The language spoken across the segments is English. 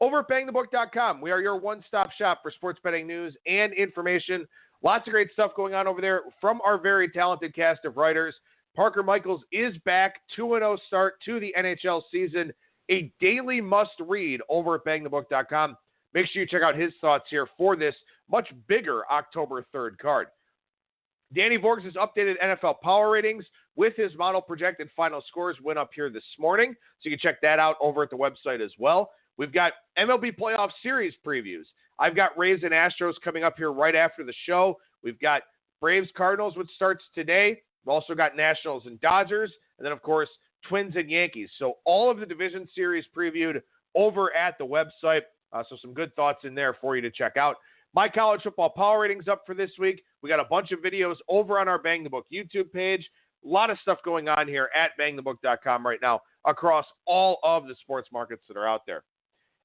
over at BangTheBook.com. We are your one-stop shop for sports betting news and information. Lots of great stuff going on over there from our very talented cast of writers. Parker Michaels is back, 2-0 start to the NHL season. A daily must-read over at BangTheBook.com. Make sure you check out his thoughts here for this much bigger October 3rd card. Danny Vorgs has updated NFL power ratings with his model projected final scores went up here this morning. So you can check that out over at the website as well. We've got MLB playoff series previews. I've got Rays and Astros coming up here right after the show. We've got Braves Cardinals, which starts today. We've also got Nationals and Dodgers. And then, of course, Twins and Yankees. So all of the division series previewed over at the website. So some good thoughts in there for you to check out. My college football power ratings up for this week. We got a bunch of videos over on our Bang the Book YouTube page. A lot of stuff going on here at BangTheBook.com right now across all of the sports markets that are out there.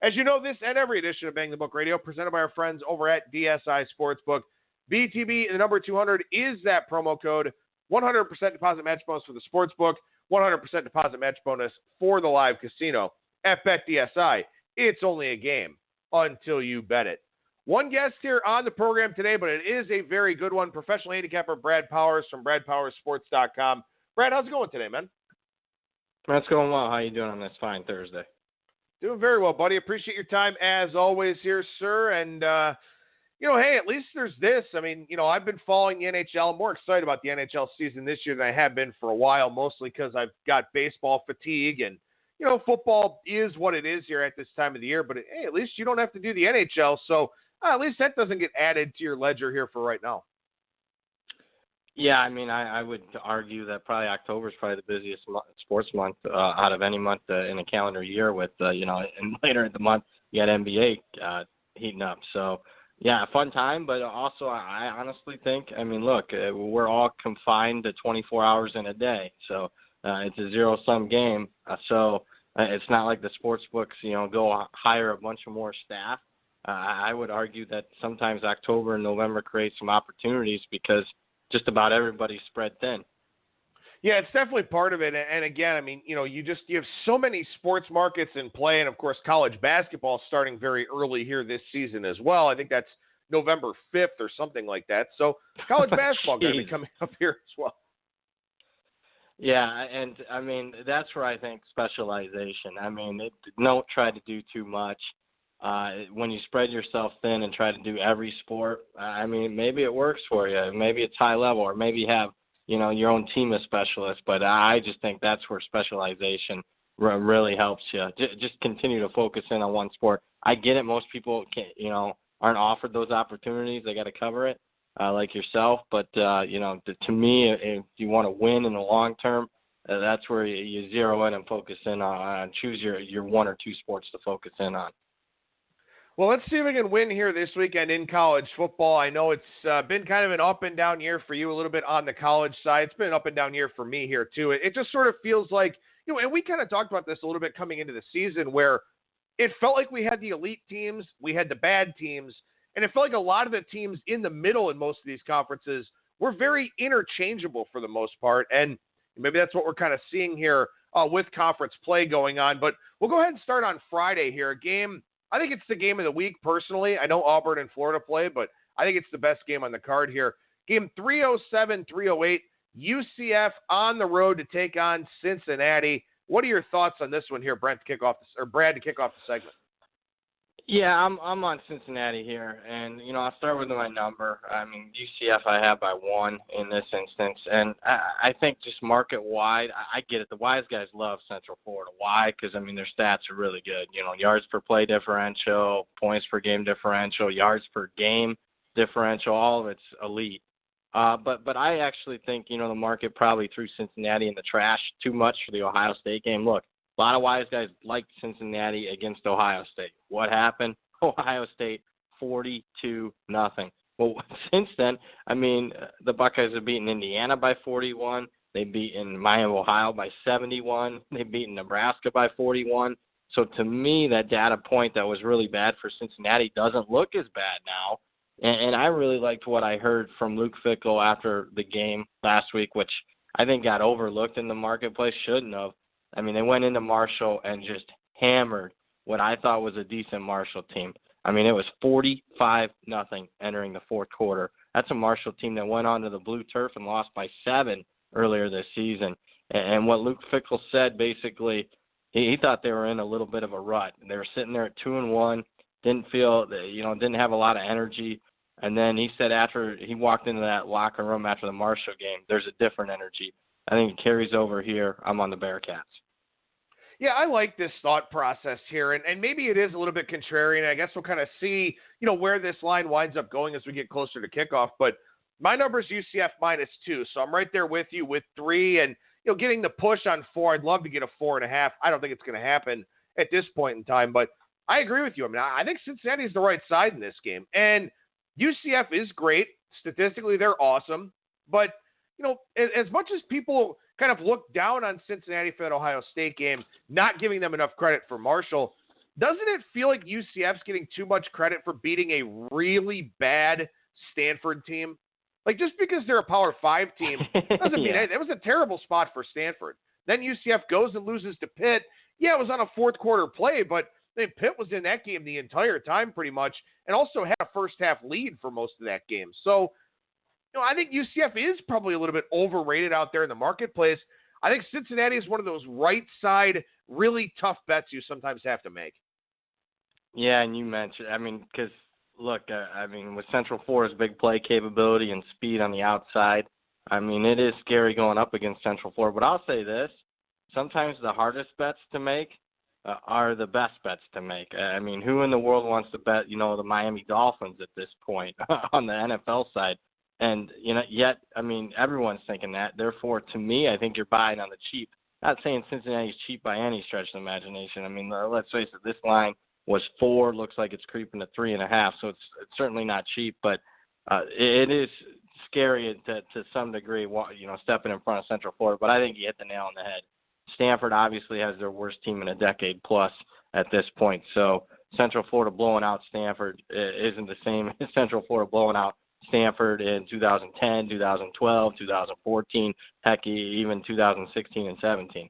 As you know, this and every edition of Bang the Book Radio presented by our friends over at DSI Sportsbook. BTB, the number 200 is that promo code. 100% deposit match bonus for the sportsbook. 100% deposit match bonus for the live casino. At BetDSI, it's only a game until you bet it. One guest here on the program today, but it is a very good one. Professional handicapper Brad Powers from BradPowersSports.com. Brad, how's it going today, man? That's going well. How you doing on this fine Thursday? Doing very well, buddy. Appreciate your time as always here, sir. And, hey, at least there's this. I mean, I've been following the NHL. I'm more excited about the NHL season this year than I have been for a while, mostly because I've got baseball fatigue and, football is what it is here at this time of the year. But, hey, at least you don't have to do the NHL, so at least that doesn't get added to your ledger here for right now. Yeah, I mean, I would argue that probably October is probably the busiest sports month out of any month in a calendar year with, and later in the month you got NBA heating up. So, yeah, a fun time, but also I honestly think, look, we're all confined to 24 hours in a day. So it's a zero-sum game. So it's not like the sports books, go hire a bunch of more staff. I would argue that sometimes October and November create some opportunities because just about everybody's spread thin. Yeah, it's definitely part of it. And again, you have so many sports markets in play. And of course, college basketball starting very early here this season as well. I think that's November 5th or something like that. So college basketball going to be coming up here as well. Yeah, and that's where I think specialization. Don't try to do too much. When you spread yourself thin and try to do every sport, maybe it works for you. Maybe it's high level, or maybe you have, your own team of specialists. But I just think that's where specialization really helps you. Just continue to focus in on one sport. I get it. Most people can't, aren't offered those opportunities. They got to cover it, like yourself. But, to me, if you want to win in the long term, that's where you zero in and focus in on choose your one or two sports to focus in on. Well, let's see if we can win here this weekend in college football. I know it's been kind of an up and down year for you, a little bit on the college side. It's been an up and down year for me here, too. It just sort of feels like, and we kind of talked about this a little bit coming into the season where it felt like we had the elite teams, we had the bad teams, and it felt like a lot of the teams in the middle in most of these conferences were very interchangeable for the most part. And maybe that's what we're kind of seeing here with conference play going on. But we'll go ahead and start on Friday here. A game, I think it's the game of the week, personally. I know Auburn and Florida play, but I think it's the best game on the card here. Game 307-308, UCF on the road to take on Cincinnati. What are your thoughts on this one here, Brad, to kick off the segment? Yeah, I'm on Cincinnati here, and I'll start with my number. UCF I have by 1 in this instance, and I think just market wide, I get it. The wise guys love Central Florida. Why? Because their stats are really good. Yards per play differential, points per game differential, yards per game differential, all of it's elite. But I actually think the market probably threw Cincinnati in the trash too much for the Ohio State game. Look. A lot of wise guys liked Cincinnati against Ohio State. What happened? Ohio State 42-0. Well, since then, the Buckeyes have beaten Indiana by 41. They've beaten Miami, Ohio by 71. They've beaten Nebraska by 41. So to me, that data point that was really bad for Cincinnati doesn't look as bad now. And I really liked what I heard from Luke Fickell after the game last week, which I think got overlooked in the marketplace, shouldn't have. They went into Marshall and just hammered what I thought was a decent Marshall team. I mean, it was 45-0 entering the fourth quarter. That's a Marshall team that went onto the blue turf and lost by 7 earlier this season. And what Luke Fickell said, basically, he thought they were in a little bit of a rut. They were sitting there at 2-1, didn't have a lot of energy. And then he said after he walked into that locker room after the Marshall game, there's a different energy. I think it carries over here. I'm on the Bearcats. Yeah, I like this thought process here, and maybe it is a little bit contrarian. I guess we'll kind of see, where this line winds up going as we get closer to kickoff. But my number is UCF -2, so I'm right there with you with 3, and getting the push on 4. I'd love to get a 4.5. I don't think it's going to happen at this point in time, but I agree with you. I mean, I think Cincinnati is the right side in this game, and UCF is great statistically. They're awesome, but as much as people kind of look down on Cincinnati for that Ohio State game, not giving them enough credit for Marshall, doesn't it feel like UCF's getting too much credit for beating a really bad Stanford team? Like, just because they're a Power 5 team doesn't mean it was a terrible spot for Stanford. Then UCF goes and loses to Pitt. Yeah, it was on a fourth quarter play, but Pitt was in that game the entire time pretty much and also had a first half lead for most of that game. So, I think UCF is probably a little bit overrated out there in the marketplace. I think Cincinnati is one of those right side, really tough bets you sometimes have to make. Yeah, and you mentioned, because, look, with Central Florida's big play capability and speed on the outside, it is scary going up against Central Florida. But I'll say this, sometimes the hardest bets to make are the best bets to make. Who in the world wants to bet, the Miami Dolphins at this point on the NFL side? And, yet, everyone's thinking that. Therefore, to me, I think you're buying on the cheap. Not saying Cincinnati's cheap by any stretch of the imagination. Let's face it, this line was 4, looks like it's creeping to 3.5, so it's certainly not cheap. But it is scary to some degree, stepping in front of Central Florida. But I think you hit the nail on the head. Stanford obviously has their worst team in a decade plus at this point. So Central Florida blowing out Stanford isn't the same as Central Florida blowing out Stanford in 2010, 2012, 2014, heck, even 2016 and 17.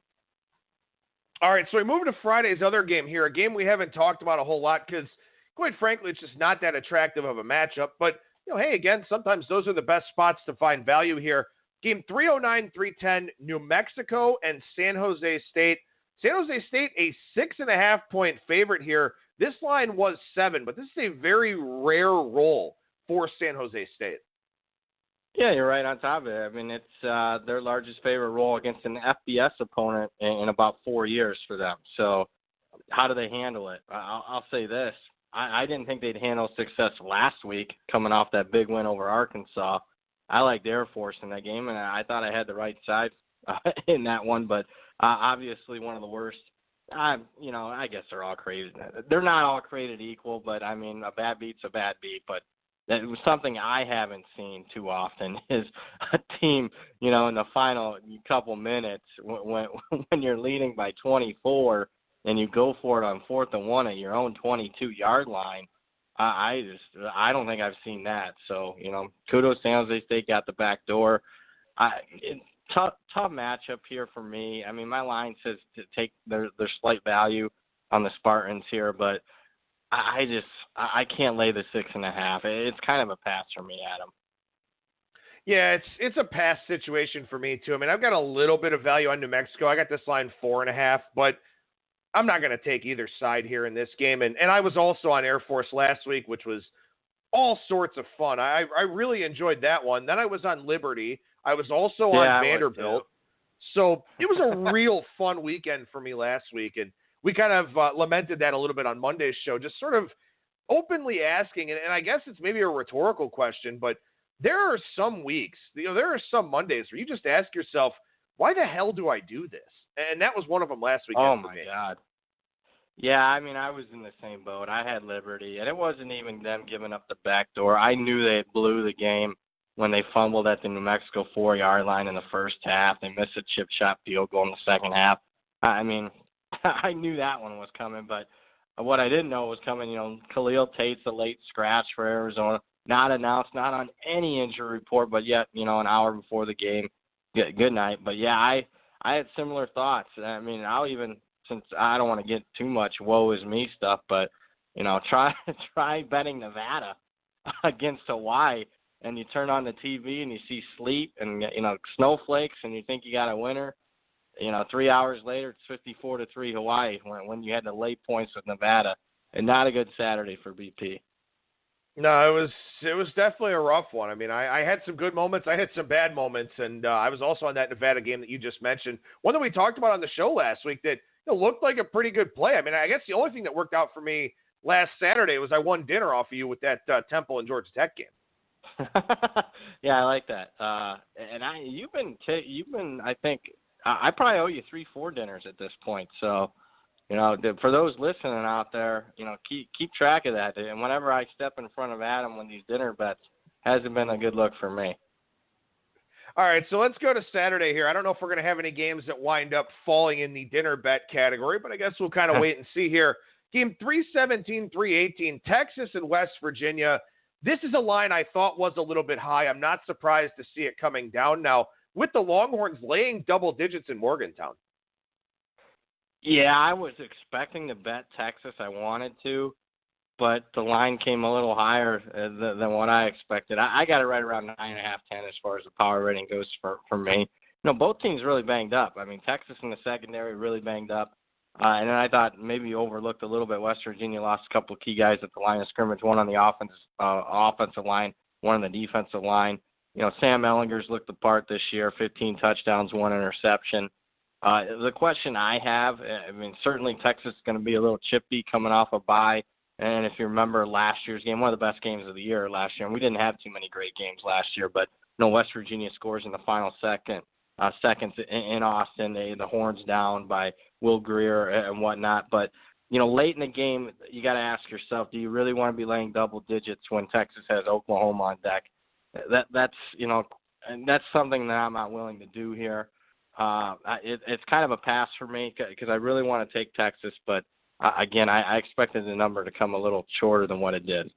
All right, so we move to Friday's other game here, a game we haven't talked about a whole lot because, quite frankly, it's just not that attractive of a matchup. But, hey, again, sometimes those are the best spots to find value here. Game 309, 310, New Mexico and San Jose State. San Jose State, a 6.5-point favorite here. This line was 7, but this is a very rare roll for San Jose State. Yeah, you're right on top of it. It's their largest favorite roll against an FBS opponent in about 4 years for them. So how do they handle it? I'll say this. I didn't think they'd handle success last week coming off that big win over Arkansas. I liked Air Force in that game, and I thought I had the right side in that one. But obviously one of the worst. I guess they're all created. They're not all created equal, but, a bad beat's a bad beat. But that was something I haven't seen too often is a team, in the final couple minutes when you're leading by 24 and you go for it on 4th and 1 at your own 22-yard line. I don't think I've seen that. So, kudos San Jose State got the back door. Tough matchup here for me. My line says to take their slight value on the Spartans here, but I can't lay the 6.5. It's kind of a pass for me, Adam. Yeah, it's a pass situation for me too. I've got a little bit of value on New Mexico. I got this line 4.5, but I'm not going to take either side here in this game. And I was also on Air Force last week, which was all sorts of fun. I really enjoyed that one. Then I was on Liberty. I was also on Vanderbilt. So it was a real fun weekend for me last week. And we kind of lamented that a little bit on Monday's show, just sort of openly asking, and I guess it's maybe a rhetorical question, but there are some weeks, there are some Mondays where you just ask yourself, why the hell do I do this? And that was one of them last weekend. Oh, my God. Yeah, I was in the same boat. I had Liberty, and it wasn't even them giving up the back door. I knew they blew the game when they fumbled at the New Mexico 4-yard line in the first half. They missed a chip shot field goal in the second half. I knew that one was coming, but what I didn't know was coming, Khalil Tate's a late scratch for Arizona, not announced, not on any injury report, but yet, an hour before the game. Good night. But, yeah, I had similar thoughts. I'll even since I don't want to get too much woe is me stuff, but, try betting Nevada against Hawaii, and you turn on the TV and you see sleet and, snowflakes, and you think you got a winner. 3 hours later, it's 54-3 Hawaii when you had to lay points with Nevada, and not a good Saturday for BP. No, it was definitely a rough one. I mean, I had some good moments. I had some bad moments, and I was also on that Nevada game that you just mentioned. One that we talked about on the show last week that looked like a pretty good play. I mean, I guess the only thing that worked out for me last Saturday was I won dinner off of you with that Temple and Georgia Tech game. Yeah, I like that. And you've been I think I probably owe you 3-4 dinners at this point. So, for those listening out there, keep track of that. And whenever I step in front of Adam with these dinner bets, hasn't been a good look for me. All right, so let's go to Saturday here. I don't know if we're going to have any games that wind up falling in the dinner bet category, but I guess we'll kind of wait and see here. Game 317, 318, Texas and West Virginia. This is a line I thought was a little bit high. I'm not surprised to see it coming down now with the Longhorns laying double digits in Morgantown. Yeah, I was expecting to bet Texas. I wanted to, but the line came a little higher than what I expected. I got it right around 9.5, 10 as far as the power rating goes for me. Both teams really banged up. I mean, Texas in the secondary really banged up. And then I thought maybe overlooked a little bit. West Virginia lost a couple of key guys at the line of scrimmage, one on the offensive line, one on the defensive line. Sam Ellinger's looked the part this year, 15 touchdowns, 1 interception. The question I have, I mean, certainly Texas is going to be a little chippy coming off a bye. And if you remember last year's game, one of the best games of the year last year, and we didn't have too many great games last year, but West Virginia scores in the final seconds in Austin. The horns down by Will Greer and whatnot. But, late in the game, you got to ask yourself, do you really want to be laying double digits when Texas has Oklahoma on deck? That's something that I'm not willing to do here. It's kind of a pass for me because I really want to take Texas, but again, I expected the number to come a little shorter than what it did.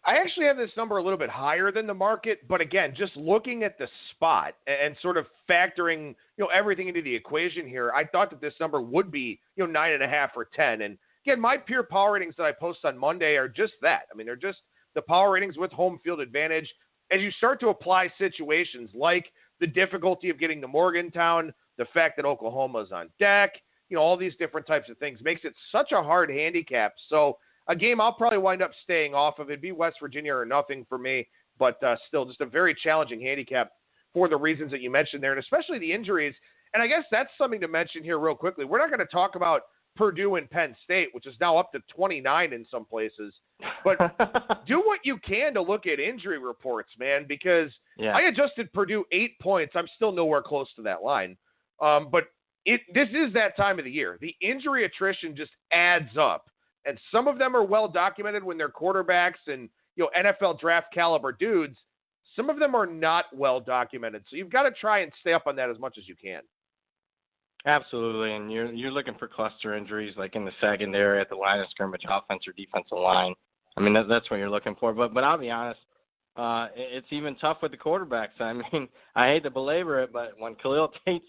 I actually have this number a little bit higher than the market, but again, just looking at the spot and sort of factoring, everything into the equation here, I thought that this number would be, 9.5 or 10. And again, my pure power ratings that I post on Monday are just that. I mean, they're just the power ratings with home field advantage. As you start to apply situations like the difficulty of getting to Morgantown, the fact that Oklahoma's on deck, all these different types of things makes it such a hard handicap. So a game I'll probably wind up staying off of. It'd be West Virginia or nothing for me, but still just a very challenging handicap for the reasons that you mentioned there, and especially the injuries. And I guess that's something to mention here real quickly. We're not going to talk about Purdue and Penn State, which is now up to 29 in some places. But do what you can to look at injury reports, man, because I adjusted Purdue 8 points. I'm still nowhere close to that line. But this is that time of the year. The injury attrition just adds up. And some of them are well documented when they're quarterbacks and NFL draft caliber dudes. Some of them are not well documented. So you've got to try and stay up on that as much as you can. Absolutely, and you're looking for cluster injuries like in the secondary at the line of scrimmage, offense or defensive line. I mean, that's what you're looking for. But I'll be honest, it's even tough with the quarterbacks. I mean, I hate to belabor it, but when Khalil Tate's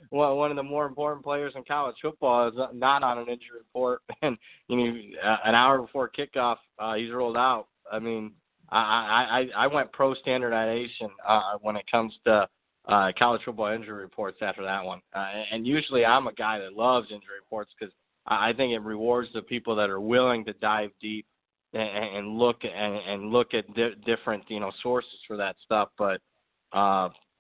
one of the more important players in college football is not on an injury report, and an hour before kickoff he's ruled out. I mean, I went pro standardization when it comes to college football injury reports after that one. And usually I'm a guy that loves injury reports because I think it rewards the people that are willing to dive deep and look at different sources for that stuff. But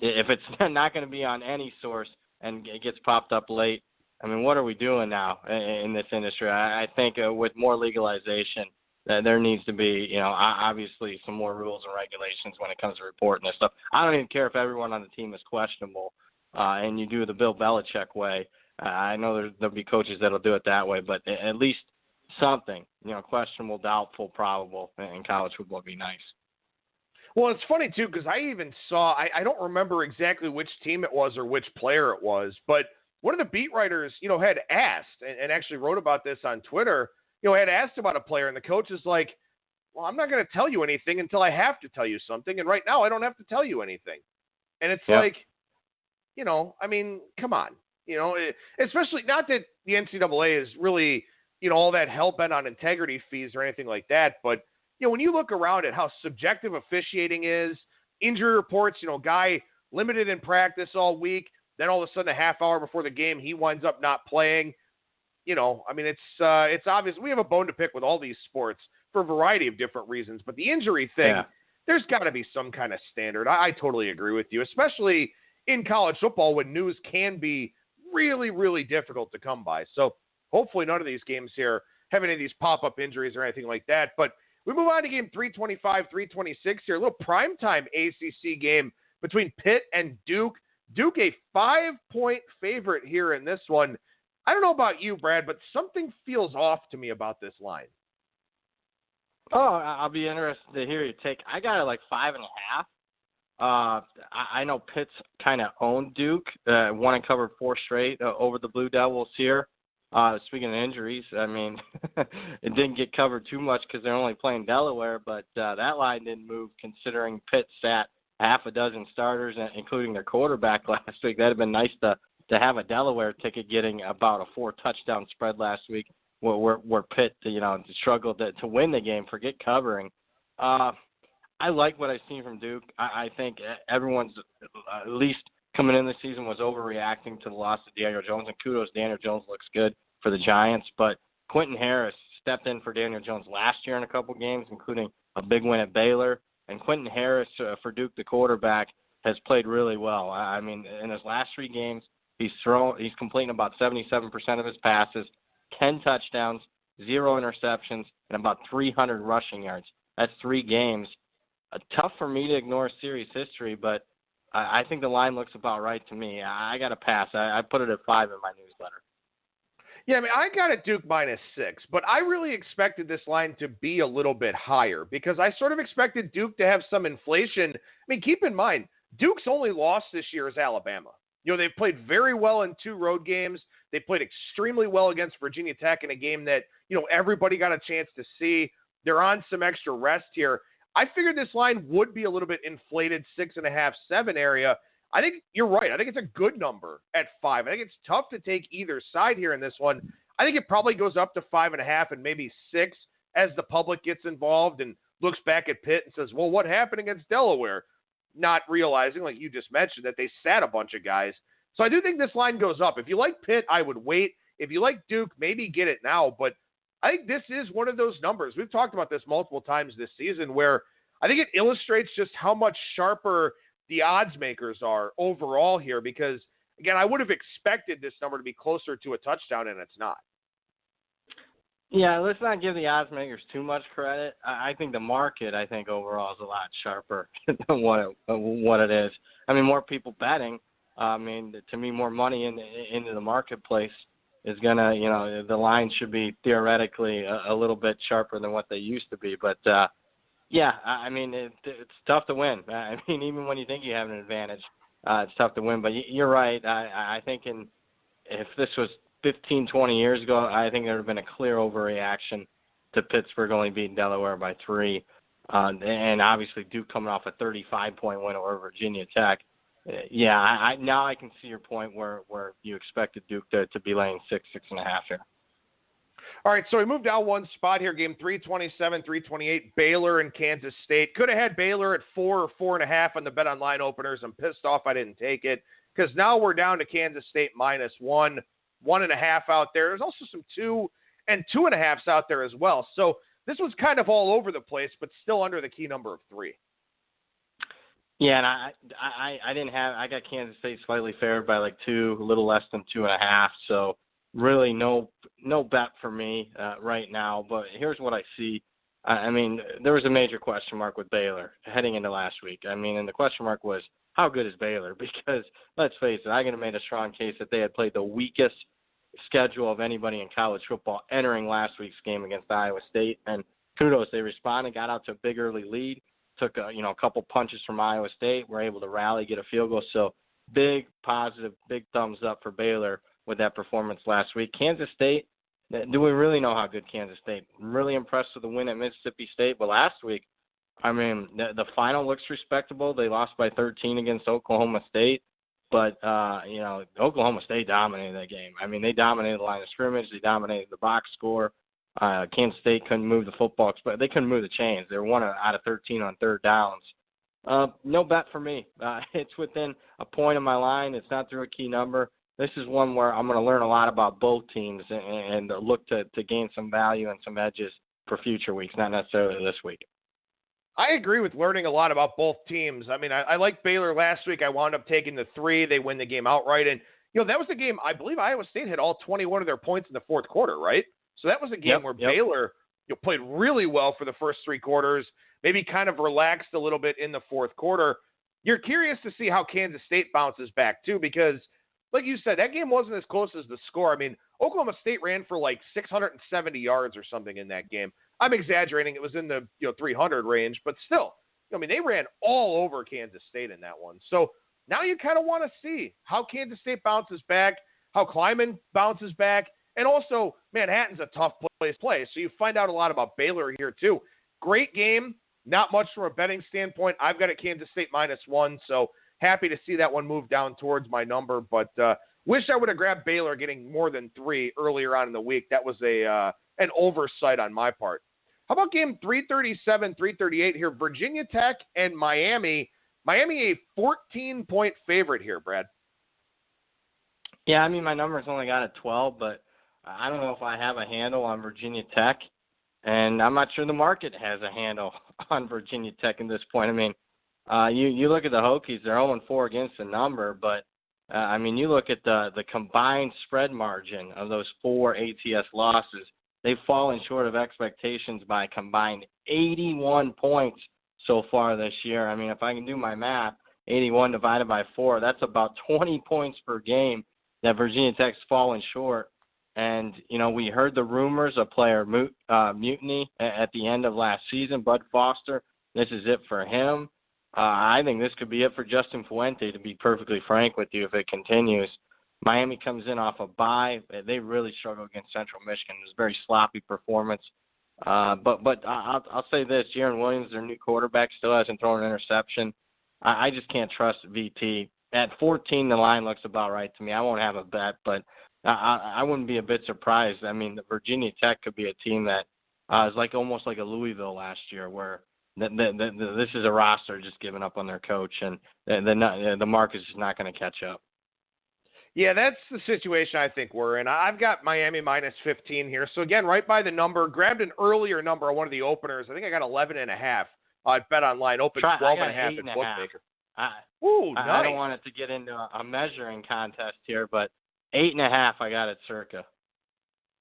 if it's not going to be on any source and it gets popped up late, I mean, what are we doing now in this industry? I think with more legalization, there needs to be, obviously some more rules and regulations when it comes to reporting this stuff. I don't even care if everyone on the team is questionable and you do the Bill Belichick way. I know there'll be coaches that'll do it that way, but at least something, questionable, doubtful, probable in college football would be nice. Well, it's funny, too, because I even saw, I don't remember exactly which team it was or which player it was, but one of the beat writers, had asked and actually wrote about this on Twitter, had asked about a player, and the coach is like, well, I'm not going to tell you anything until I have to tell you something, and right now I don't have to tell you anything. And it's like, I mean, come on. Especially not that the NCAA is really, all that hell-bent on integrity fees or anything like that. But, when you look around at how subjective officiating is, injury reports, guy limited in practice all week, then all of a sudden a half hour before the game, he winds up not playing. It's obvious. We have a bone to pick with all these sports for a variety of different reasons. But the injury thing, there's got to be some kind of standard. I totally agree with you, especially in college football when news can be really, really difficult to come by. So hopefully none of these games here have any of these pop-up injuries or anything like that. But we move on to game 325, 326 here. A little primetime ACC game between Pitt and Duke. Duke a 5-point favorite here in this one. I don't know about you, Brad, but something feels off to me about this line. Oh, I'll be interested to hear your take. I got it like 5.5. I know Pitt's kind of owned Duke. Won and covered 4 straight over the Blue Devils here. Speaking of injuries, it didn't get covered too much because they're only playing Delaware, but that line didn't move considering Pitt sat half a dozen starters, including their quarterback last week. That'd have been nice to have a Delaware ticket getting about a 4-touchdown spread last week where Pitt, struggled to win the game, forget covering. I like what I've seen from Duke. I think everyone's, at least coming in this season, was overreacting to the loss of Daniel Jones, and kudos, Daniel Jones looks good for the Giants. But Quentin Harris stepped in for Daniel Jones last year in a couple games, including a big win at Baylor. And Quentin Harris, for Duke, the quarterback, has played really well. In his last 3 games, he's completing about 77% of his passes, 10 touchdowns, 0 interceptions, and about 300 rushing yards. That's 3 games. Tough for me to ignore series history, but I think the line looks about right to me. I got to pass. I put it at 5 in my newsletter. Yeah, I got it Duke -6, but I really expected this line to be a little bit higher because I sort of expected Duke to have some inflation. Keep in mind, Duke's only loss this year is Alabama. They've played very well in 2 road games. They played extremely well against Virginia Tech in a game that, everybody got a chance to see. They're on some extra rest here. I figured this line would be a little bit inflated, 6.5, 7 area. I think you're right. I think it's a good number at 5. I think it's tough to take either side here in this one. I think it probably goes up to 5.5 and maybe 6 as the public gets involved and looks back at Pitt and says, well, what happened against Delaware? Not realizing, like you just mentioned, that they sat a bunch of guys. So I do think this line goes up. If you like Pitt, I would wait. If you like Duke, maybe get it now. But I think this is one of those numbers. We've talked about this multiple times this season where I think it illustrates just how much sharper the odds makers are overall here because, again, I would have expected this number to be closer to a touchdown, and it's not. Yeah, let's not give the odds makers too much credit. I think the market, overall is a lot sharper than what it is. More people betting. To me, more money into the marketplace is going to, the line should be theoretically a little bit sharper than what they used to be. But, it's tough to win. Even when you think you have an advantage, it's tough to win. But you're right. I think if this was 15, 20 years ago, I think there would have been a clear overreaction to Pittsburgh only beating Delaware by 3. And obviously Duke coming off a 35-point win over Virginia Tech. Now I can see your point where you expected Duke to be laying 6.5 here. All right, so we moved down one spot here. Game 327, 328, Baylor and Kansas State. Could have had Baylor at 4 or 4.5 on the bet online openers. I'm pissed off I didn't take it because now we're down to Kansas State -1, 1.5 out there. There's also some 2 and 2.5s out there as well. So this was kind of all over the place, but still under the key number of 3. Yeah, and I got Kansas State slightly favored by like 2, a little less than 2.5. So really no bet for me right now. But here's what I see. There was a major question mark with Baylor heading into last week. And the question mark was, how good is Baylor? Because let's face it, I could have made a strong case that they had played the weakest schedule of anybody in college football entering last week's game against Iowa State. And kudos, they responded, got out to a big early lead, took a couple punches from Iowa State, were able to rally, get a field goal. So big positive, big thumbs up for Baylor with that performance last week. Kansas State, do we really know how good Kansas State? I'm really impressed with the win at Mississippi State, but last week, the final looks respectable. They lost by 13 against Oklahoma State. But, Oklahoma State dominated that game. I mean, they dominated the line of scrimmage. They dominated the box score. Kansas State couldn't move the football, but they couldn't move the chains. They were 1 out of 13 on third downs. No bet for me. It's within a point of my line. It's not through a key number. This is one where I'm going to learn a lot about both teams and look to gain some value and some edges for future weeks, not necessarily this week. I agree with learning a lot about both teams. I mean, I liked Baylor last week. I wound up taking the 3. They win the game outright. And, that was a game, I believe Iowa State had all 21 of their points in the fourth quarter, right? So that was a game where Baylor played really well for the first 3 quarters, maybe kind of relaxed a little bit in the fourth quarter. You're curious to see how Kansas State bounces back, too, because, like you said, that game wasn't as close as the score. I mean, Oklahoma State ran for like 670 yards or something in that game. I'm exaggerating. It was in the 300 range, but still, they ran all over Kansas State in that one. So now you kind of want to see how Kansas State bounces back, how Kleiman bounces back, and also Manhattan's a tough place to play. So you find out a lot about Baylor here too. Great game. Not much from a betting standpoint. I've got it Kansas State -1, so happy to see that one move down towards my number, but wish I would have grabbed Baylor getting more than 3 earlier on in the week. That was an oversight on my part. How about game 337, 338 here? Virginia Tech and Miami. Miami a 14-point favorite here, Brad. Yeah, I mean, my number's only got a 12, but I don't know if I have a handle on Virginia Tech, and I'm not sure the market has a handle on Virginia Tech at this point. I mean, you look at the Hokies, they're 0-4 against the number, but, you look at the combined spread margin of those 4 ATS losses. They've fallen short of expectations by a combined 81 points so far this year. I mean, if I can do my math, 81 divided by 4, that's about 20 points per game that Virginia Tech's fallen short. And, we heard the rumors of player mutiny at the end of last season. Bud Foster, this is it for him. I think this could be it for Justin Fuente, to be perfectly frank with you, if it continues. Miami comes in off a bye. They really struggled against Central Michigan. It was a very sloppy performance. But I'll say this. Jaron Williams, their new quarterback, still hasn't thrown an interception. I just can't trust VT. At 14, the line looks about right to me. I won't have a bet, but I wouldn't be a bit surprised. I mean, the Virginia Tech could be a team that is almost like a Louisville last year, where this is a roster just giving up on their coach, and the market's just not going to catch up. Yeah, that's the situation I think we're in. I've got Miami -15 here. So, again, right by the number. Grabbed an earlier number on one of the openers. I think I got 11.5 at Bet Online. Open 12.5 at Bookmaker. Ooh, nice. I don't want it to get into a measuring contest here, but 8.5 I got at Circa.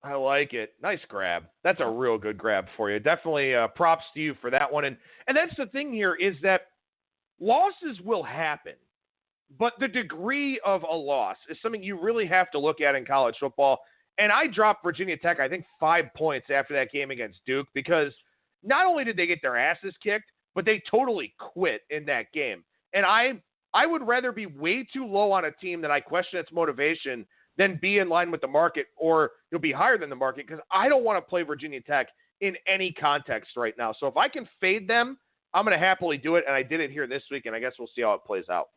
I like it. Nice grab. That's a real good grab for you. Definitely props to you for that one. And that's the thing here is that losses will happen. But the degree of a loss is something you really have to look at in college football. And I dropped Virginia Tech, I think, 5 points after that game against Duke, because not only did they get their asses kicked, but they totally quit in that game. And I would rather be way too low on a team that I question its motivation than be in line with the market, or be higher than the market, because I don't want to play Virginia Tech in any context right now. So if I can fade them, I'm going to happily do it, and I did it here this week, and I guess we'll see how it plays out.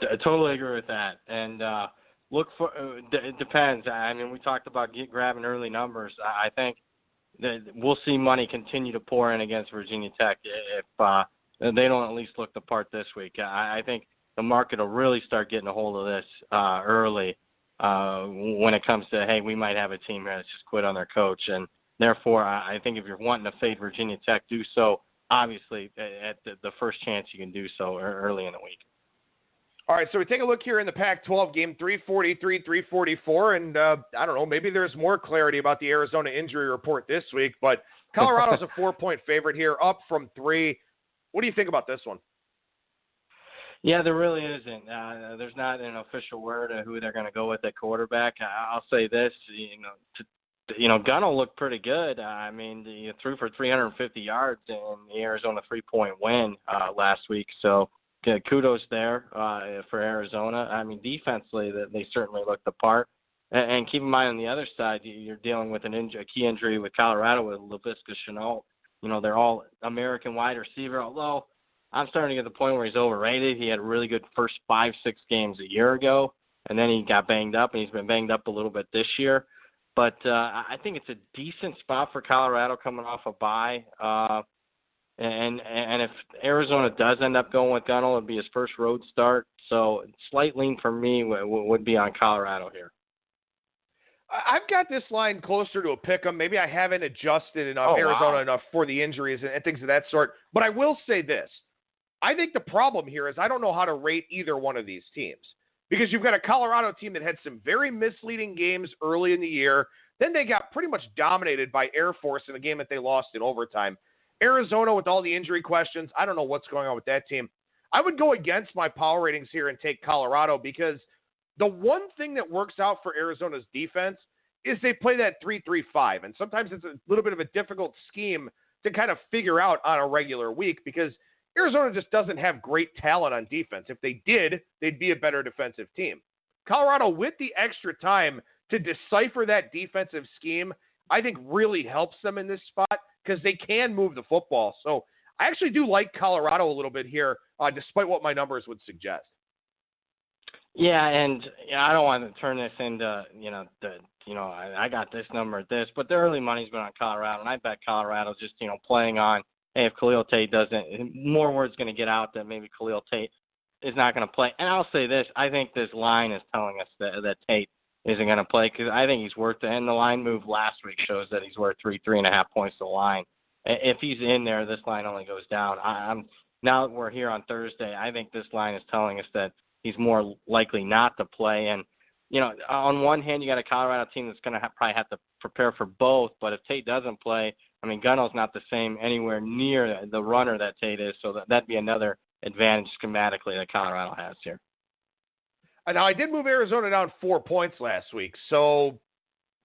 I totally agree with that. And look for it depends. I mean, we talked about grabbing early numbers. I think that we'll see money continue to pour in against Virginia Tech if they don't at least look the part this week. I think the market will really start getting a hold of this early when it comes to, hey, we might have a team here that's just quit on their coach. And therefore, I think if you're wanting to fade Virginia Tech, do so, obviously, at the first chance you can do so early in the week. All right, so we take a look here in the Pac-12 game, 343, 344, and I don't know, maybe there's more clarity about the Arizona injury report this week, but Colorado's a 4-point favorite here, up from 3. What do you think about this one? Yeah, there really isn't. There's not an official word of who they're going to go with at quarterback. I'll say this, Gunn will look pretty good. I mean, he threw for 350 yards in the Arizona 3-point win last week, so kudos there for Arizona. I mean, defensively, they certainly look the part. And keep in mind, on the other side, you're dealing with a key injury with Colorado with Laviska Shenault. They're all American wide receiver, although I'm starting to get to the point where he's overrated. He had a really good first 5-6 games a year ago, and then he got banged up, and he's been banged up a little bit this year. But I think it's a decent spot for Colorado coming off a bye. And if Arizona does end up going with Gunnell, it'd be his first road start. So slight lean for me would be on Colorado here. I've got this line closer to a pick 'em. Maybe I haven't adjusted enough Arizona enough for the injuries and things of that sort. But I will say this. I think the problem here is I don't know how to rate either one of these teams. Because you've got a Colorado team that had some very misleading games early in the year. Then they got pretty much dominated by Air Force in a game that they lost in overtime. Arizona with all the injury questions, I don't know what's going on with that team. I would go against my power ratings here and take Colorado because the one thing that works out for Arizona's defense is they play that 3-3-5. And sometimes it's a little bit of a difficult scheme to kind of figure out on a regular week because Arizona just doesn't have great talent on defense. If they did, they'd be a better defensive team. Colorado, with the extra time to decipher that defensive scheme, I think really helps them in this spot because they can move the football. So I actually do like Colorado a little bit here, despite what my numbers would suggest. Yeah, and I don't want to turn this into, I got this number at this, but the early money's been on Colorado, and I bet Colorado just, playing on, hey, if Khalil Tate doesn't, more word's going to get out that maybe Khalil Tate is not going to play. And I'll say this, I think this line is telling us that Tate isn't going to play because I think he's worth it. And the line move last week shows that he's worth 3.5 points to the line. If he's in there, this line only goes down. Now that we're here on Thursday, I think this line is telling us that he's more likely not to play. And, on one hand, you got a Colorado team that's going to probably have to prepare for both. But if Tate doesn't play, Gunnell's not the same anywhere near the runner that Tate is. So that'd be another advantage schematically that Colorado has here. Now, I did move Arizona down 4 points last week. So,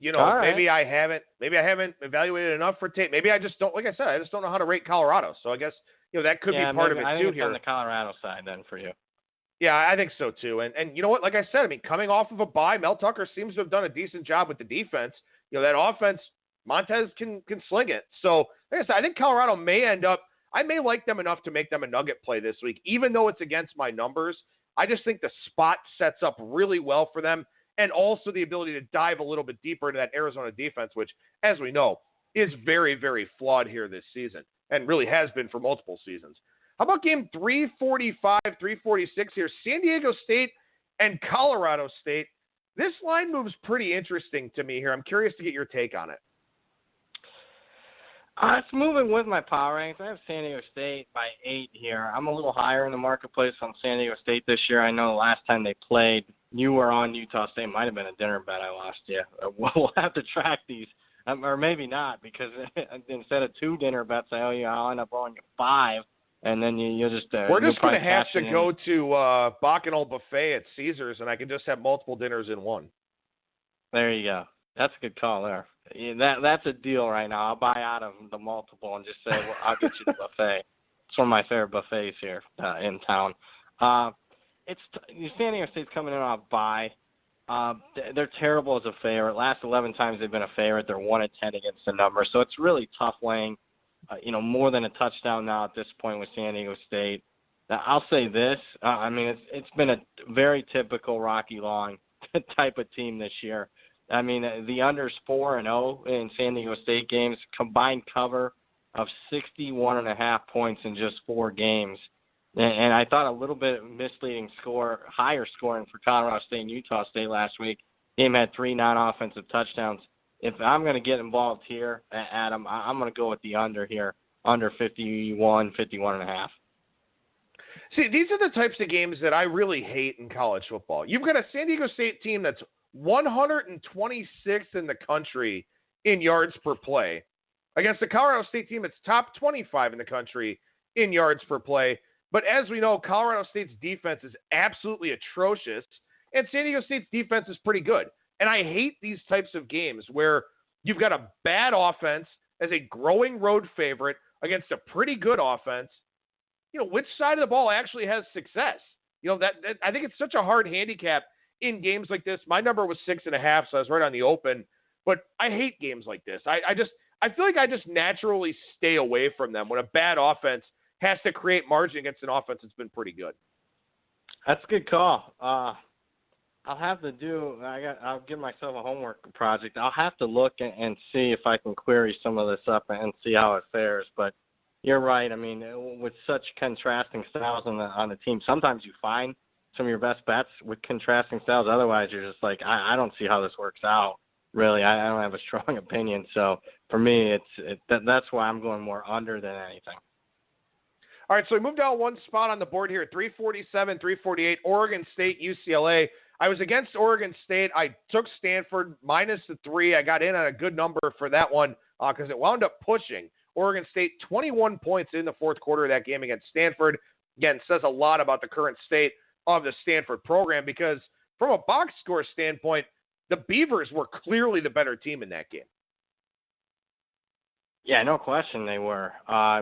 right. maybe I haven't evaluated enough for Tate. Maybe I just don't, like I said, I just don't know how to rate Colorado. So I guess, that could be part of it I too think here. on the Colorado side then for you. Yeah, I think so too. And you know what? Like I said, coming off of a bye, Mel Tucker seems to have done a decent job with the defense. That offense, Montez can sling it. So, like I said, I think Colorado I may like them enough to make them a nugget play this week, even though it's against my numbers. I just think the spot sets up really well for them, and also the ability to dive a little bit deeper into that Arizona defense, which, as we know, is very, very flawed here this season, and really has been for multiple seasons. How about game 345, 346 here? San Diego State and Colorado State. This line moves pretty interesting to me here. I'm curious to get your take on it. It's moving with my power rankings. I have San Diego State by 8 here. I'm a little higher in the marketplace on San Diego State this year. I know the last time they played, you were on Utah State. Might have been a dinner bet I lost you. We'll have to track these, or maybe not, because instead of 2 dinner bets I owe you, I'll end up owing you 5, and then you'll just we're just going to have to go to Bacchanal Buffet at Caesars, and I can just have multiple dinners in one. There you go. That's a good call there. Yeah, that's a deal right now. I'll buy out of the multiple and just say, well, I'll get you the buffet. It's one of my favorite buffets here in town. San Diego State's coming in off bye. They're terrible as a favorite. Last 11 times they've been a favorite. They're 1-10 against the number. So it's really tough laying, more than a touchdown now at this point with San Diego State. Now, I'll say this. It's been a very typical Rocky Long type of team this year. The under's 4-0 in San Diego State games, combined cover of 61.5 points in just 4 games. And I thought a little bit misleading higher scoring for Colorado State and Utah State last week. Game had 3 non-offensive touchdowns. If I'm going to get involved here, Adam, I'm going to go with the under here, under 51.5. See, these are the types of games that I really hate in college football. You've got a San Diego State team that's 126th in the country in yards per play against the Colorado State team that's top 25 in the country in yards per play. But as we know, Colorado State's defense is absolutely atrocious, and San Diego State's defense is pretty good. And I hate these types of games where you've got a bad offense as a growing road favorite against a pretty good offense. Which side of the ball actually has success? That I think it's such a hard handicap in games like this. My number was 6.5, so I was right on the open. But I hate games like this. I feel like I just naturally stay away from them when a bad offense has to create margin against an offense that's been pretty good. That's a good call. I'll give myself a homework project. I'll have to look and see if I can query some of this up and see how it fares. But you're right. I mean, with such contrasting styles on the team, sometimes you find some of your best bets with contrasting styles. Otherwise, you're just like, I don't see how this works out. Really, I don't have a strong opinion. So for me, that's why I'm going more under than anything. All right, so we moved down one spot on the board here, 347, 348, Oregon State, UCLA. I was against Oregon State. I took Stanford -3. I got in on a good number for that one because it wound up pushing Oregon State 21 points in the fourth quarter of that game against Stanford. Again, says a lot about the current state of the Stanford program because from a box score standpoint, the Beavers were clearly the better team in that game. Yeah, no question they were.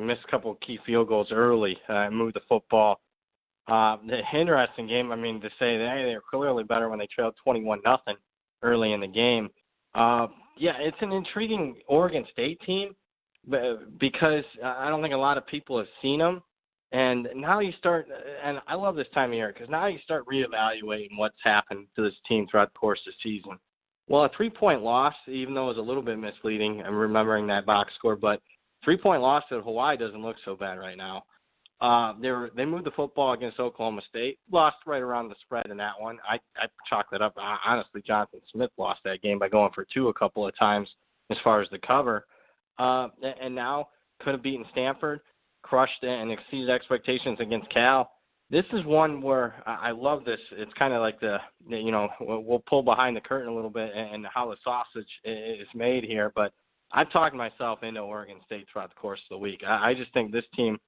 Missed a couple of key field goals early, moved the football. The interesting game, I mean, to say that they were clearly better when they trailed 21-0 early in the game. Yeah, it's an intriguing Oregon State team because I don't think a lot of people have seen them. And now you start, and I love this time of year because now you start reevaluating what's happened to this team throughout the course of the season. Well, a 3-point loss, even though it was a little bit misleading, I'm remembering that box score, but 3-point loss to Hawaii doesn't look so bad right now. They moved the football against Oklahoma State, lost right around the spread in that one. I chalked that up. Honestly, Jonathan Smith lost that game by going for 2 a couple of times as far as the cover. And now could have beaten Stanford, crushed it, and exceeded expectations against Cal. This is one where I love this. It's kind of like we'll pull behind the curtain a little bit and how the sausage is made here. But I've talked myself into Oregon State throughout the course of the week. I just think this team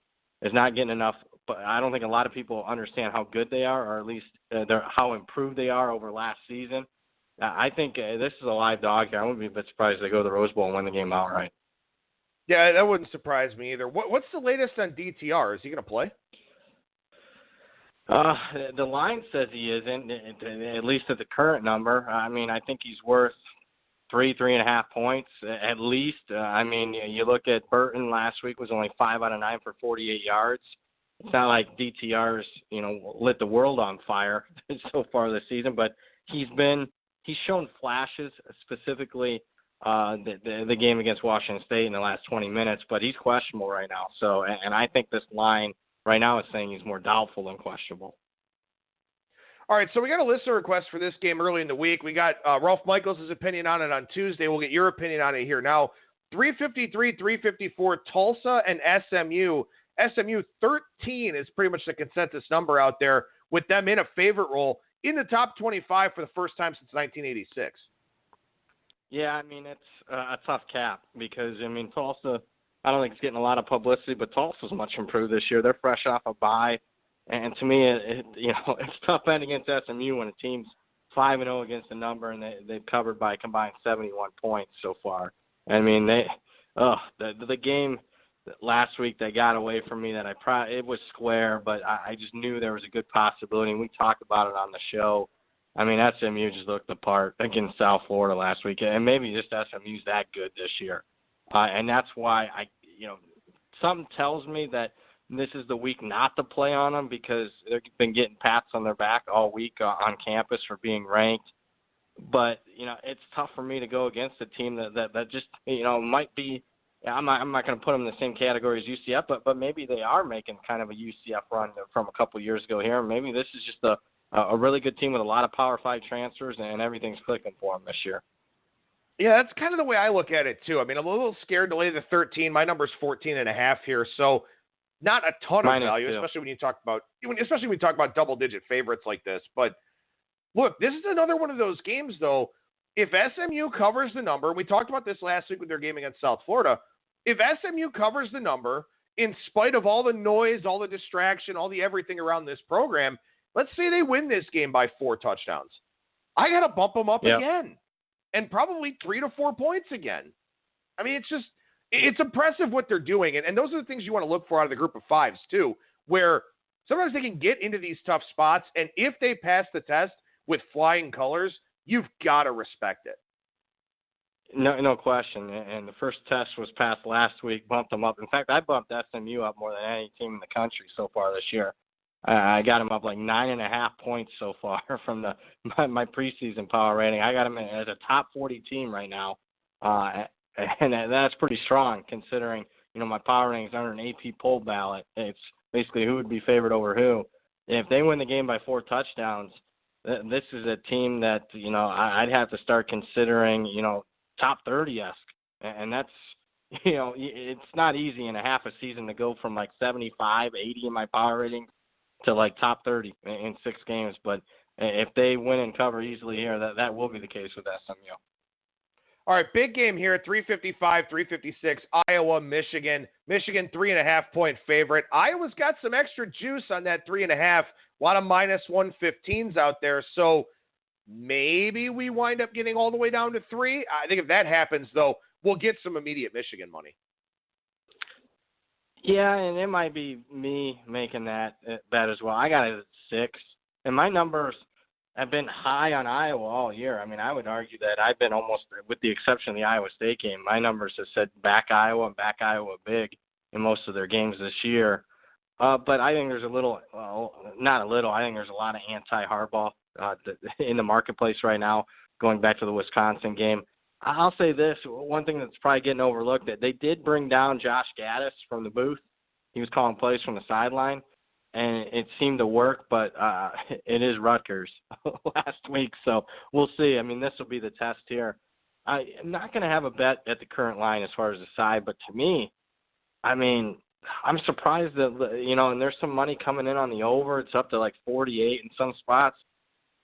is not getting enough. But I don't think a lot of people understand how good they are, or at least how improved they are over last season. I think this is a live dog here. I wouldn't be a bit surprised if they go to the Rose Bowl and win the game outright. Yeah, that wouldn't surprise me either. What's the latest on DTR? Is he going to play? The line says he isn't, at least at the current number. I mean, I think he's worth 3.5 points at least. I mean, you look at Burton last week was only 5 out of 9 for 48 yards. It's not like DTR's, lit the world on fire so far this season, but he's shown flashes, specifically the game against Washington State in the last 20 minutes, but he's questionable right now. So, and I think this line right now is saying he's more doubtful than questionable. All right, so we got a listener request for this game early in the week. We got Ralph Michaels' opinion on it on Tuesday. We'll get your opinion on it here now. 353, 354, Tulsa and SMU. SMU 13 is pretty much the consensus number out there, with them in a favorite role in the top 25 for the first time since 1986. Yeah, I mean, it's a tough cap because, I mean, Tulsa, I don't think it's getting a lot of publicity, but Tulsa's much improved this year. They're fresh off a bye. And to me, it's tough betting against SMU when a team's 5-0 against the number and they've covered by a combined 71 points so far. I mean, the game last week that got away from me it was square, but I just knew there was a good possibility, and we talked about it on the show. I mean, SMU just looked the part against South Florida last week, and maybe just SMU's that good this year. And that's why something tells me that this is the week not to play on them because they've been getting pats on their back all week on campus for being ranked. But, it's tough for me to go against a team that just, might be – I'm not going to put them in the same category as UCF, but maybe they are making kind of a UCF run from a couple years ago here. Maybe this is just a really good team with a lot of Power 5 transfers, and everything's clicking for them this year. Yeah, that's kind of the way I look at it, too. I mean, I'm a little scared to lay the 13. My number's 14.5 here, so not a ton of value, especially when you talk about double-digit favorites like this. But, look, this is another one of those games, though. If SMU covers the number, we talked about this last week with their game against South Florida, if SMU covers the number, in spite of all the noise, all the distraction, all the everything around this program, let's say they win this game by 4 touchdowns. I got to bump them up again. And probably 3 to 4 points again. I mean, it's impressive what they're doing. And those are the things you want to look for out of the group of fives, too, where sometimes they can get into these tough spots. And if they pass the test with flying colors, you've got to respect it. No question. And the first test was passed last week, bumped them up. In fact, I bumped SMU up more than any team in the country so far this year. I got them up like 9.5 points so far from my preseason power rating. I got them as a top 40 team right now, and that's pretty strong considering my power rating is under an AP poll ballot. It's basically who would be favored over who. If they win the game by 4 touchdowns, this is a team that I'd have to start considering top 30-esque, and that's it's not easy in a half a season to go from like 75, 80 in my power rating to like top 30 in 6 games. But if they win and cover easily here, that will be the case with SMU. All right, big game here, 355, 356, Iowa, Michigan. Michigan, 3.5-point favorite. Iowa's got some extra juice on that 3.5. A lot of minus 115s out there, so maybe we wind up getting all the way down to 3. I think if that happens, though, we'll get some immediate Michigan money. Yeah, and it might be me making that bet as well. I got it at 6, and my numbers have been high on Iowa all year. I mean, I would argue that I've been almost, with the exception of the Iowa State game, my numbers have said back Iowa and back Iowa big in most of their games this year. But I think there's a little, not a little, I think there's a lot of anti-Harbaugh in the marketplace right now, going back to the Wisconsin game. I'll say this, one thing that's probably getting overlooked, that they did bring down Josh Gaddis from the booth. He was calling plays from the sideline, and it seemed to work, but it is Rutgers last week, so we'll see. I mean, this will be the test here. I'm not going to have a bet at the current line as far as the side, but to me, I mean, I'm surprised that, and there's some money coming in on the over. It's up to like 48 in some spots.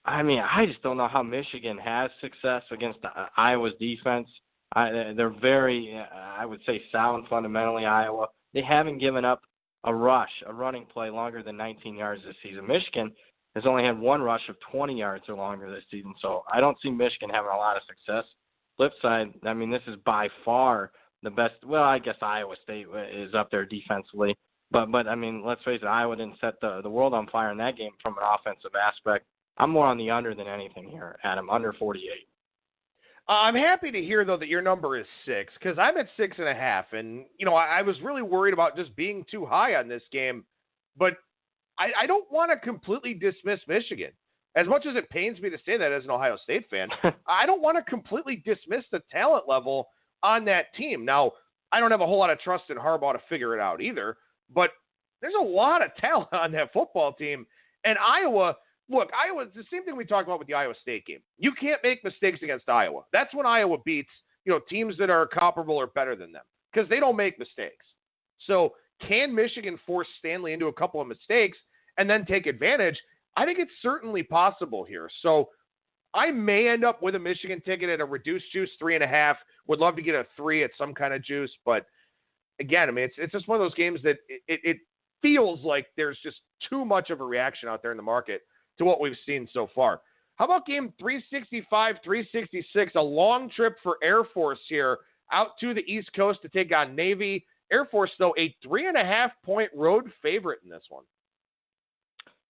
I mean, I just don't know how Michigan has success against Iowa's defense. They're very, I would say, sound fundamentally, Iowa. They haven't given up a running play longer than 19 yards this season. Michigan has only had 1 rush of 20 yards or longer this season, so I don't see Michigan having a lot of success. Flip side, I mean, this is by far the best. Well, I guess Iowa State is up there defensively, but I mean, let's face it, Iowa didn't set the world on fire in that game from an offensive aspect. I'm more on the under than anything here, Adam, under 48. I'm happy to hear, though, that your number is 6, because I'm at 6.5, and, I was really worried about just being too high on this game, but I don't want to completely dismiss Michigan. As much as it pains me to say that as an Ohio State fan, I don't want to completely dismiss the talent level on that team. Now, I don't have a whole lot of trust in Harbaugh to figure it out either, but there's a lot of talent on that football team, and Iowa... Look, Iowa, it's the same thing we talked about with the Iowa State game. You can't make mistakes against Iowa. That's when Iowa beats, teams that are comparable or better than them, because they don't make mistakes. So can Michigan force Stanley into a couple of mistakes and then take advantage? I think it's certainly possible here. So I may end up with a Michigan ticket at a reduced juice, 3.5. Would love to get a 3 at some kind of juice. But again, I mean, it's just one of those games that it feels like there's just too much of a reaction out there in the market to what we've seen so far. How about game 365, 366, a long trip for Air Force here out to the East Coast to take on Navy. Air Force, though, a 3.5-point road favorite in this one.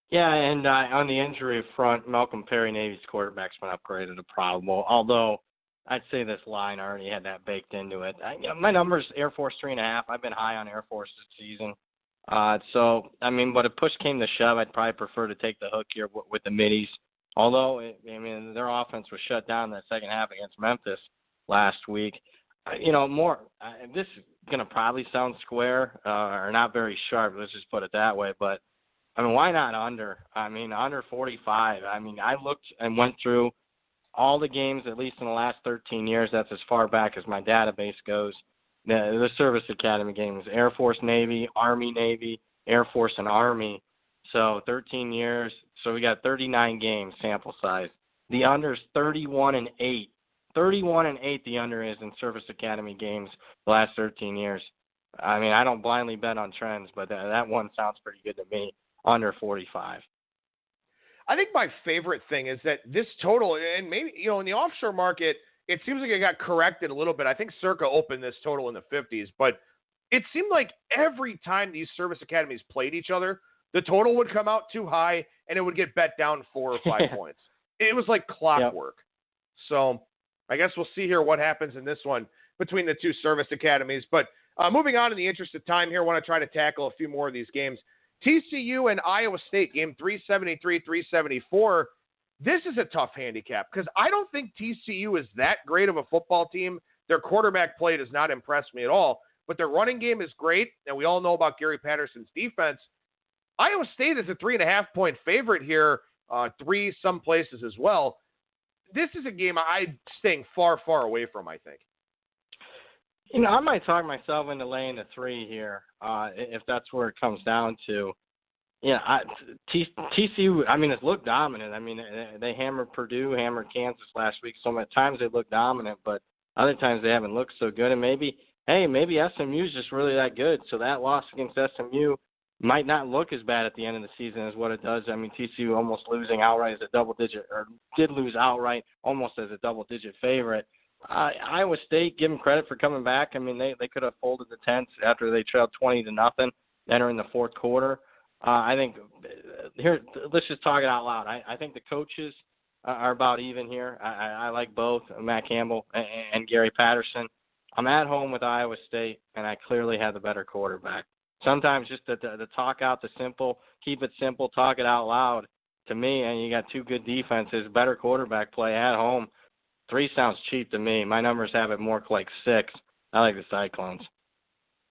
Yeah, and on the injury front, Malcolm Perry, Navy's quarterback's been upgraded to probable, although I'd say this line already had that baked into it. My number's Air Force 3.5. I've been high on Air Force this season. So, I mean, but if push came to shove, I'd probably prefer to take the hook here with the middies. Although, their offense was shut down in the second half against Memphis last week. This is going to probably sound square or not very sharp. Let's just put it that way. But, why not under? Under 45. I looked and went through all the games, at least in the last 13 years. That's as far back as my database goes. The service academy games, Air Force, Navy, Army, Navy, Air Force, and Army. So 13 years. So we got 39 games sample size. The under's 31-8. 31-8 the under is in service academy games the last 13 years. I don't blindly bet on trends, but that one sounds pretty good to me. Under 45. I think my favorite thing is that this total, and maybe, in the offshore market, it seems like it got corrected a little bit. I think Circa opened this total in the 50s, but it seemed like every time these service academies played each other, the total would come out too high, and it would get bet down 4 or 5 points. It was like clockwork. Yep. So I guess we'll see here what happens in this one between the two service academies. But moving on in the interest of time here, I want to try to tackle a few more of these games. TCU and Iowa State, game 373, 374. This is a tough handicap because I don't think TCU is that great of a football team. Their quarterback play does not impress me at all, but their running game is great, and we all know about Gary Patterson's defense. Iowa State is a 3.5-point favorite here, 3 some places as well. This is a game I'm staying far, far away from, I think. I might talk myself into laying the 3 here, if that's where it comes down to. TCU, it's looked dominant. They hammered Purdue, hammered Kansas last week. So many times they look dominant, but other times they haven't looked so good. And maybe SMU is just really that good. So that loss against SMU might not look as bad at the end of the season as what it does. TCU almost losing outright as a double-digit, or did lose outright almost as a double-digit favorite. Iowa State, give them credit for coming back. They could have folded the tents after they trailed 20-0 entering the fourth quarter. I think here, let's just talk it out loud. I think the coaches are about even here. I like both Matt Campbell and Gary Patterson. I'm at home with Iowa State, and I clearly have the better quarterback. Sometimes just the talk out the simple, keep it simple, talk it out loud. To me, and you got 2 good defenses, better quarterback play at home. 3 sounds cheap to me. My numbers have it more like 6. I like the Cyclones.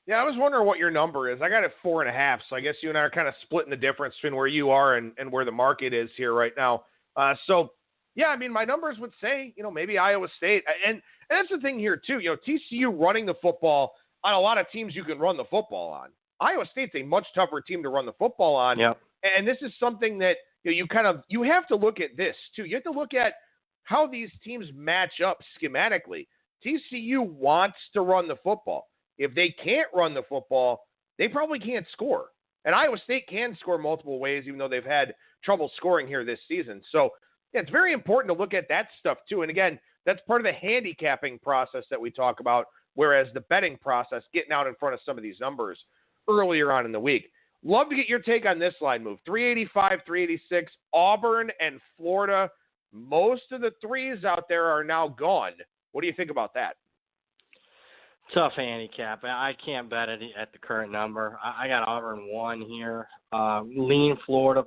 Yeah, I was wondering what your number is. I got it 4.5, so I guess you and I are kind of splitting the difference between where you are and where the market is here right now. My numbers would say, maybe Iowa State. And that's the thing here, too. TCU running the football on a lot of teams you can run the football on. Iowa State's a much tougher team to run the football on. Yep. And this is something that you have to look at this, too. You have to look at how these teams match up schematically. TCU wants to run the football. If they can't run the football, they probably can't score. And Iowa State can score multiple ways, even though they've had trouble scoring here this season. So it's very important to look at that stuff, too. And, again, that's part of the handicapping process that we talk about, whereas the betting process, getting out in front of some of these numbers earlier on in the week. Love to get your take on this line move. 385, 386, Auburn and Florida. Most of the 3s out there are now gone. What do you think about that? Tough handicap. I can't bet it at the current number. I got Auburn 1 here. Lean Florida,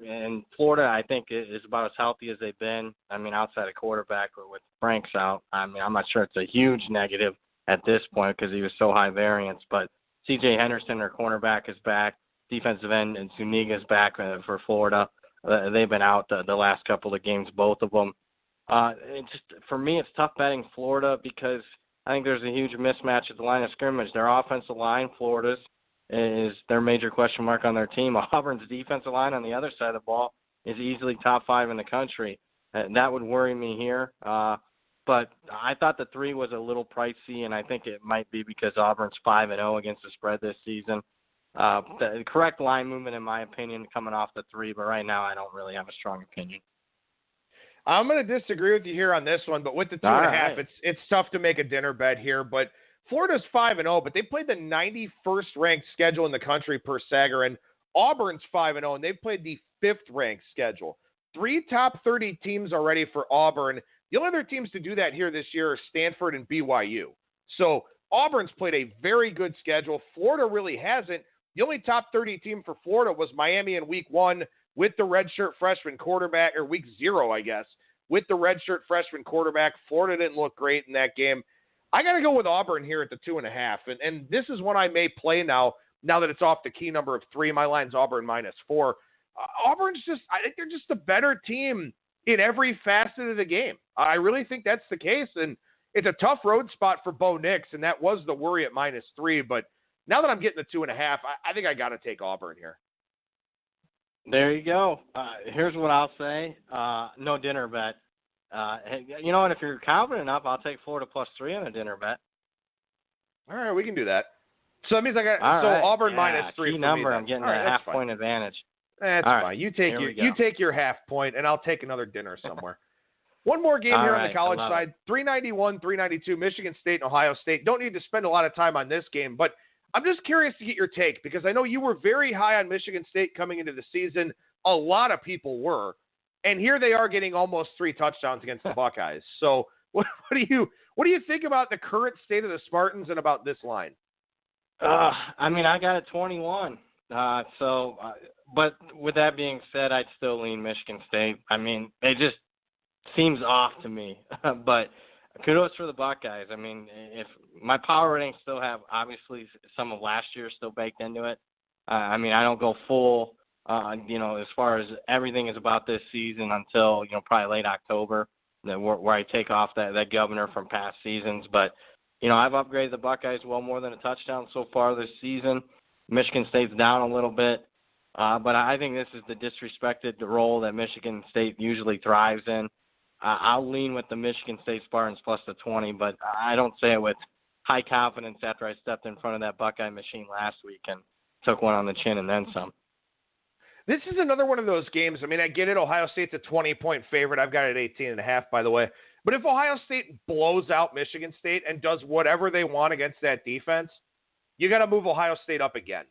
and Florida I think is about as healthy as they've been. Outside of quarterback, but with Franks out, I'm not sure it's a huge negative at this point because he was so high variance. But C.J. Henderson, their cornerback, is back. Defensive end and Zuniga is back for Florida. They've been out the last couple of games, both of them. For me, it's tough betting Florida because I think there's a huge mismatch at the line of scrimmage. Their offensive line, Florida's, is their major question mark on their team. Auburn's defensive line on the other side of the ball is easily top 5 in the country. That would worry me here. But I thought the 3 was a little pricey, and I think it might be because Auburn's 5-0 against the spread this season. The correct line movement, in my opinion, coming off the 3, but right now I don't really have a strong opinion. I'm going to disagree with you here on this one, but with the 2.5, it's tough to make a dinner bet here. But Florida's 5-0, but they played the 91st ranked schedule in the country per Sagarin. Auburn's 5-0, and they've played the 5th ranked schedule. 3 top 30 teams already for Auburn. The only other teams to do that here this year are Stanford and BYU. So Auburn's played a very good schedule. Florida really hasn't. The only top 30 team for Florida was Miami in week 1 with the redshirt freshman quarterback, or week 0, I guess, with the redshirt freshman quarterback. Florida didn't look great in that game. I got to go with Auburn here at the 2.5. And this is one I may play now that it's off the key number of 3. My line's Auburn -4. Auburn's I think they're just a better team in every facet of the game. I really think that's the case. And it's a tough road spot for Bo Nix, and that was the worry at -3. But now that I'm getting the 2.5, I think I got to take Auburn here. There you go. Here's what I'll say. No dinner bet. You know what? If you're confident enough, I'll take Florida +3 on a dinner bet. All right, we can do that. So that means I got right. Auburn -3. Key number. I'm getting a half-point advantage. That's fine. Right. You take your half point, and I'll take another dinner somewhere. One more game here on the college side. 391, 392, Michigan State and Ohio State. Don't need to spend a lot of time on this game, but I'm just curious to get your take because I know you were very high on Michigan State coming into the season. A lot of people were. And here they are getting almost 3 touchdowns against the Buckeyes. So What do you think about the current state of the Spartans and about this line? I mean, I got it 21. But with that being said, I'd still lean Michigan State. I mean, it just seems off to me. But kudos for the Buckeyes. I mean, if my power ratings still have obviously some of last year still baked into it. I mean, I don't go full, as far as everything is about this season until, probably late October, where I take off that governor from past seasons. But, I've upgraded the Buckeyes well more than a touchdown so far this season. Michigan State's down a little bit. But I think this is the disrespected role that Michigan State usually thrives in. I'll lean with the Michigan State Spartans plus the 20, but I don't say it with high confidence after I stepped in front of that Buckeye machine last week and took one on the chin and then some. This is another one of those games. I mean, I get it. Ohio State's a 20-point favorite. I've got it at 18.5, by the way. But if Ohio State blows out Michigan State and does whatever they want against that defense, you got to move Ohio State up again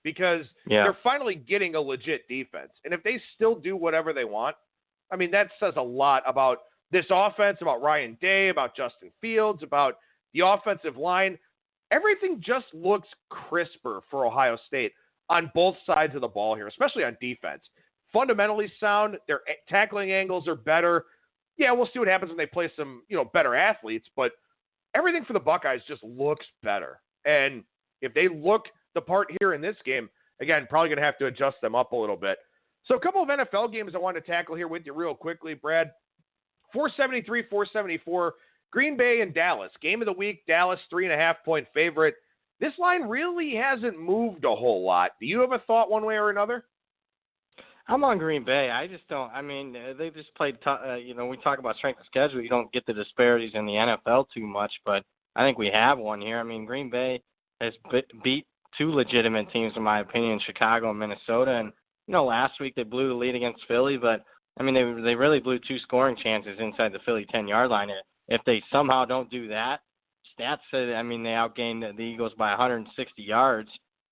because they're finally getting a legit defense. And if they still do whatever they want, I mean, that says a lot about this offense, about Ryan Day, about Justin Fields, about the offensive line. Everything just looks crisper for Ohio State on both sides of the ball here, especially on defense. Fundamentally sound. Their tackling angles are better. Yeah, we'll see what happens when they play some, better athletes, but everything for the Buckeyes just looks better. And if they look the part here in this game, again, probably going to have to adjust them up a little bit. So a couple of NFL games I want to tackle here with you real quickly, Brad. 473, 474, Green Bay and Dallas. Game of the week, Dallas 3.5-point favorite. This line really hasn't moved a whole lot. Do you have a thought one way or another? I'm on Green Bay. I just don't. I mean, they just played. We talk about strength of schedule. You don't get the disparities in the NFL too much, but I think we have one here. I mean, Green Bay has beat two legitimate teams, in my opinion, Chicago and Minnesota. And last week they blew the lead against Philly, but I mean, they really blew two scoring chances inside the Philly 10-yard line. If they somehow don't do that, stats say, they outgained the Eagles by 160 yards.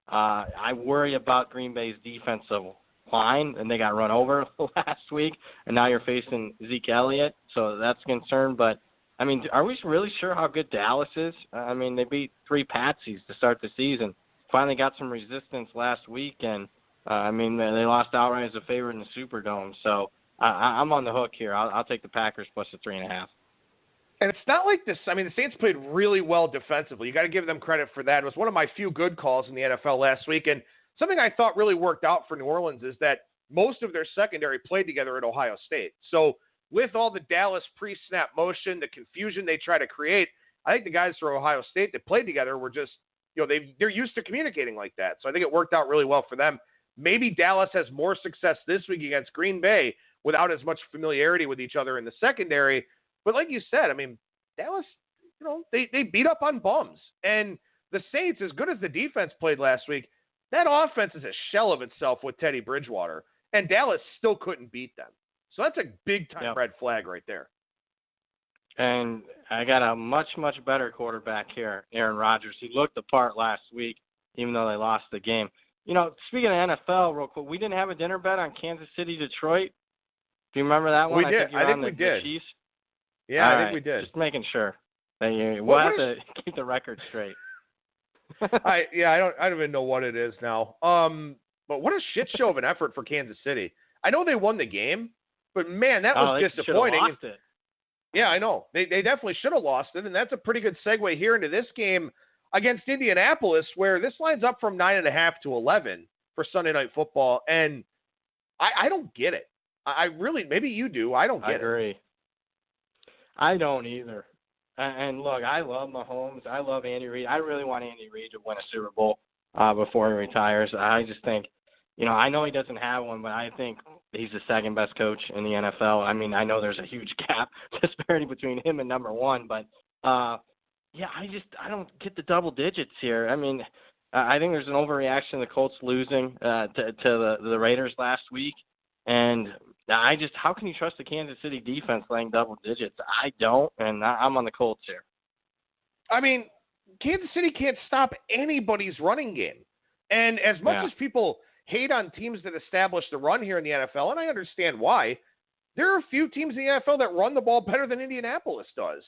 I worry about Green Bay's defensive line, and they got run over last week, and now you're facing Zeke Elliott, so that's a concern. But, I mean, are we really sure how good Dallas is? I mean, they beat 3 Patsies to start the season. Finally got some resistance last week, and, they lost outright as a favorite in the Superdome. So I'm on the hook here. I'll take the Packers plus the 3.5. And it's not like this. I mean, the Saints played really well defensively. You got to give them credit for that. It was one of my few good calls in the NFL last week. And something I thought really worked out for New Orleans is that most of their secondary played together at Ohio State. So with all the Dallas pre-snap motion, the confusion they try to create, I think the guys for Ohio State that played together were just, they're used to communicating like that. So I think it worked out really well for them. Maybe Dallas has more success this week against Green Bay without as much familiarity with each other in the secondary. But like you said, I mean, Dallas, they beat up on bums. And the Saints, as good as the defense played last week, that offense is a shell of itself with Teddy Bridgewater. And Dallas still couldn't beat them. So that's a big-time red flag right there. And I got a much, much better quarterback here, Aaron Rodgers. He looked the part last week, even though they lost the game. Speaking of NFL, real quick, we didn't have a dinner bet on Kansas City, Detroit. Do you remember that one? We did. I think we did. Chiefs. Yeah, I think we did. Just making sure. We'll have to keep the record straight. I don't even know what it is now. But what a shit show of an effort for Kansas City. I know they won the game, but man, that was disappointing. Lost it. Yeah, I know. They definitely should have lost it, and that's a pretty good segue here into this game against Indianapolis, where this line's up from 9.5 to 11 for Sunday Night Football, and I don't get it. I really, maybe you do. I don't get it. I agree. I don't either. And look, I love Mahomes. I love Andy Reid. I really want Andy Reid to win a Super Bowl before he retires. I just think, I know he doesn't have one, but I think he's the second best coach in the NFL. I mean, I know there's a huge gap disparity between him and number one, but I don't get the double digits here. I mean, I think there's an overreaction to the Colts losing to the Raiders last week, and how can you trust the Kansas City defense laying double digits? I don't, and I'm on the Colts here. I mean, Kansas City can't stop anybody's running game. And as much as people hate on teams that establish the run here in the NFL, and I understand why, there are a few teams in the NFL that run the ball better than Indianapolis does.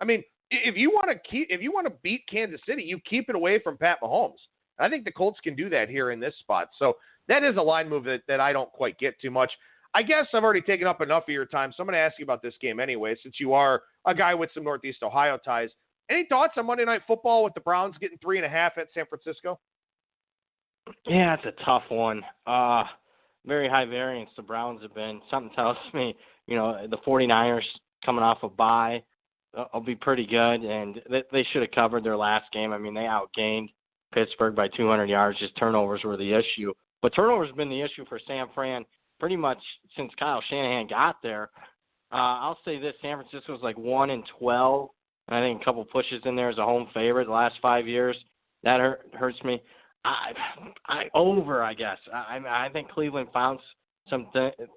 I mean, if you want to beat Kansas City, you keep it away from Pat Mahomes. I think the Colts can do that here in this spot. So that is a line move that I don't quite get too much. I guess I've already taken up enough of your time, so I'm going to ask you about this game anyway, since you are a guy with some Northeast Ohio ties. Any thoughts on Monday Night Football with the Browns getting 3.5 at San Francisco? Yeah, it's a tough one. Very high variance the Browns have been. Something tells me, the 49ers coming off a bye will be pretty good, and they should have covered their last game. I mean, they outgained Pittsburgh by 200 yards. Just turnovers were the issue. But turnovers have been the issue for San Fran pretty much since Kyle Shanahan got there. I'll say this, San Francisco's like 1-12, and I think a couple pushes in there as a home favorite the last 5 years. That hurts me. I guess. I think Cleveland found some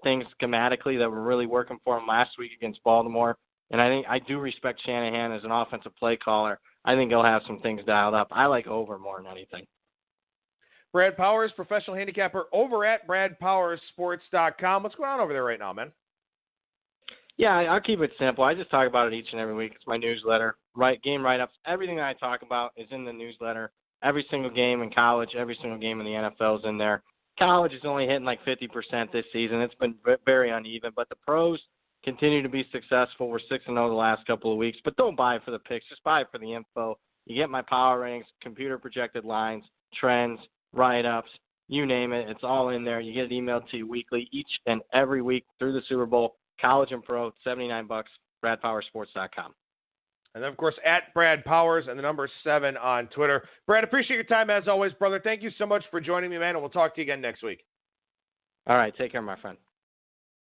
things schematically that were really working for them last week against Baltimore, and I do respect Shanahan as an offensive play caller. I think he'll have some things dialed up. I like over more than anything. Brad Powers, professional handicapper over at BradPowersSports.com. What's going on over there right now, man? Yeah, I'll keep it simple. I just talk about it each and every week. It's my newsletter. Game write-ups. Everything that I talk about is in the newsletter. Every single game in college, every single game in the NFL is in there. College is only hitting like 50% this season. It's been very uneven, but the pros continue to be successful. We're 6-0 the last couple of weeks, but don't buy it for the picks. Just buy it for the info. You get my power ratings, computer projected lines, trends, write-ups, you name it. It's all in there. You get it emailed to you weekly, each and every week through the Super Bowl. College and pro, $79, BradPowersSports.com. And then, of course, at Brad Powers and the number 7 on Twitter. Brad, appreciate your time as always, brother. Thank you so much for joining me, man, and we'll talk to you again next week. All right. Take care, my friend.